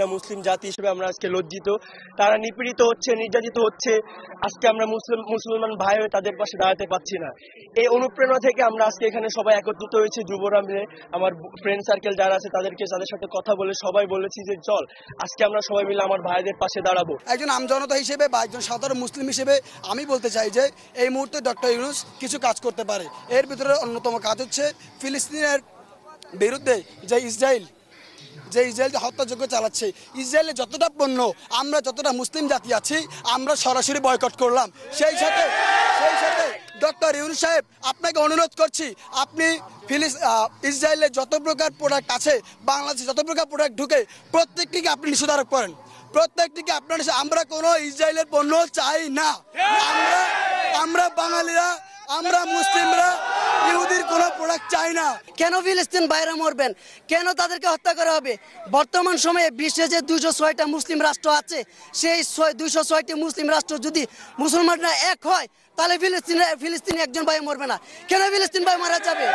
মুসলিম জাতি হিসেবে আমরা আজকে লজ্জিত। তারা নিপীড়িত হচ্ছে, নির্যাতিত হচ্ছে। আজকে আমরা মুসলমান ভাই হয়ে তাদের পাশে দাঁড়াতে পারছি না। এই অনুপ্রেরণা থেকে আমরা আজকে এখানে সবাই একত্রিত হয়েছি, যুবরা মিলে। আমার ফ্রেন্ড সার্কেল যারা আছে তাদের সাথে কথা বলে সবাই বলেছি যে চল আজকে আমরা সবাই মিলে আমার ভাইদের পাশে দাঁড়াবো। একজন আমজনতা হিসেবে বা একজন সাধারণ মুসলিম হিসেবে আমি বলতে চাই যে এই মুহূর্তে ডক্টর ইউনূস কিছু কাজ করতে পারে। এর ভিতরে অন্যতম কাজ হচ্ছে ফিলিস্তিনের বিরুদ্ধে যে ইসরায়েল হত্যাযজ্ঞ চালাচ্ছে, ইসরায়েলের যতটা পণ্য আমরা যতটা মুসলিম জাতি আছি আমরা সরাসরি বয়কট করলাম। সেই সাথে ডক্টর ইউনূস সাহেব আপনাকে অনুরোধ করছি, আপনি ইসরায়েলের যত প্রকার প্রোডাক্ট আছে, বাংলাদেশে যত প্রকার প্রোডাক্ট ঢুকে প্রত্যেকটিকে আপনি নিষেধারোপ করেন। প্রত্যেকটিকে আপনার, আমরা কোনো ইসরায়েলের পণ্য চাই না। আমরা বাঙালিরা, আমরা মুসলিমরা ইহুদির কোনো প্রোডাক্ট চাই না। কেন ফিলিস্তিন বাইরে মরবেন? কেন তাদেরকে হত্যা করা হবে? বর্তমান সময়ে বিশ্বে যে 206টা মুসলিম রাষ্ট্র আছে, সেই 206টি মুসলিম রাষ্ট্র যদি মুসলমানরা এক হয় তাহলে ফিলিস্তিনে একজন ভাই মরবে না। কেন ফিলিস্তিন ভাই মারা যাবে?